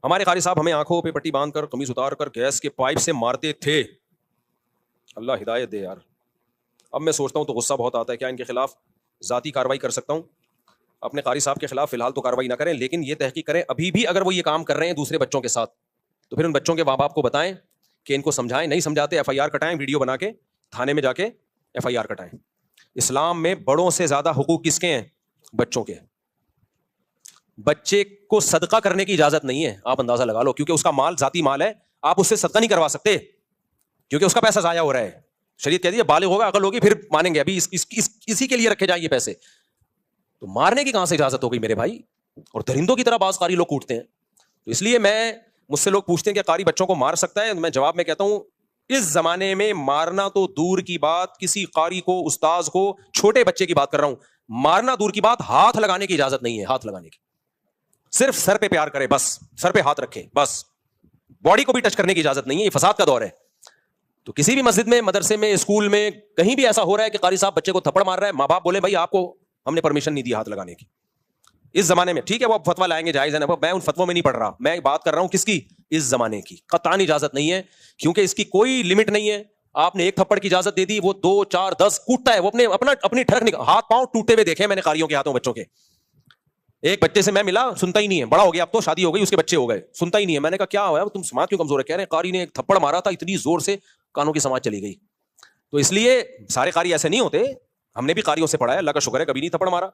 ہمارے قاری صاحب ہمیں آنکھوں پہ پٹی باندھ کر قمیص اتار کر گیس کے پائپ سے مارتے تھے. اللہ ہدایت دے یار. اب میں سوچتا ہوں تو غصہ بہت آتا ہے, کیا ان کے خلاف ذاتی کارروائی کر سکتا ہوں؟ اپنے قاری صاحب کے خلاف فی الحال تو کارروائی نہ کریں, لیکن یہ تحقیق کریں ابھی بھی اگر وہ یہ کام کر رہے ہیں دوسرے بچوں کے ساتھ تو پھر ان بچوں کے ماں باپ کو بتائیں کہ ان کو سمجھائیں, نہیں سمجھاتے ایف آئی آر کٹائیں, ویڈیو بنا کے تھانے میں جا کے ایف آئی آر کٹائیں. اسلام میں بڑوں سے زیادہ حقوق کس کے ہیں؟ بچوں کے. بچے کو صدقہ کرنے کی اجازت نہیں ہے, آپ اندازہ لگا لو, کیونکہ اس کا مال ذاتی مال ہے, آپ اس سے صدقہ نہیں کروا سکتے کیونکہ اس کا پیسہ ضائع ہو رہا ہے. شریعت کہتی ہے بالغ ہوگا, عقل ہوگی, پھر مانیں گے, ابھی اسی کے لیے رکھے جائیں یہ پیسے. تو مارنے کی کہاں سے اجازت ہو گئی میرے بھائی؟ اور درندوں کی طرح بعض قاری لوگ کوٹتے ہیں. تو اس لیے مجھ سے لوگ پوچھتے ہیں کہ قاری بچوں کو مار سکتا ہے؟ میں جواب میں کہتا ہوں اس زمانے میں مارنا تو دور کی بات, کسی قاری کو, استاذ کو, چھوٹے بچے کی بات کر رہا ہوں, مارنا دور کی بات, ہاتھ لگانے کی اجازت نہیں ہے. ہاتھ لگانے کی صرف سر پہ پیار کرے, بس سر پہ ہاتھ رکھے بس, باڈی کو بھی ٹچ کرنے کی اجازت نہیں ہے. یہ فساد کا دور ہے. تو کسی بھی مسجد میں, مدرسے میں, اسکول میں, کہیں بھی ایسا ہو رہا ہے کہ قاری صاحب بچے کو تھپڑ مار رہا ہے, ماں باپ بولے بھائی آپ کو ہم نے پرمیشن نہیں دی ہاتھ لگانے کی. اس زمانے میں ٹھیک ہے وہ فتویٰ لائیں گے, جائز ہے نا, میں ان فتووں میں نہیں پڑھ رہا, میں بات کر رہا ہوں کس کی؟ اس زمانے کی. قطعاً اجازت نہیں ہے کیونکہ اس کی کوئی لمٹ نہیں ہے. آپ نے ایک تھپڑ کی اجازت دے دی, وہ 2 4 10 کوٹتا ہے, وہ اپنی ٹھڑک ہاتھ پاؤں ٹوٹے ہوئے دیکھے میں نے قاریوں کے ہاتھوں بچوں کے. ایک بچے سے میں ملا, سنتا ہی نہیں ہے, بڑا ہو گیا اب تو, شادی ہو گئی, اس کے بچے ہو گئے, سنتا ہی نہیں ہے. میں نے کہا کیا ہوا, تم سماعت کیوں کمزور ہے؟ کہہ رہے ہیں قاری نے ایک تھپڑ مارا تھا اتنی زور سے کانوں کی سماعت چلی گئی. تو اس لیے سارے قاری ایسے نہیں ہوتے, ہم نے بھی قاریوں سے پڑھا ہے, اللہ کا شکر ہے کبھی نہیں تھپڑ مارا.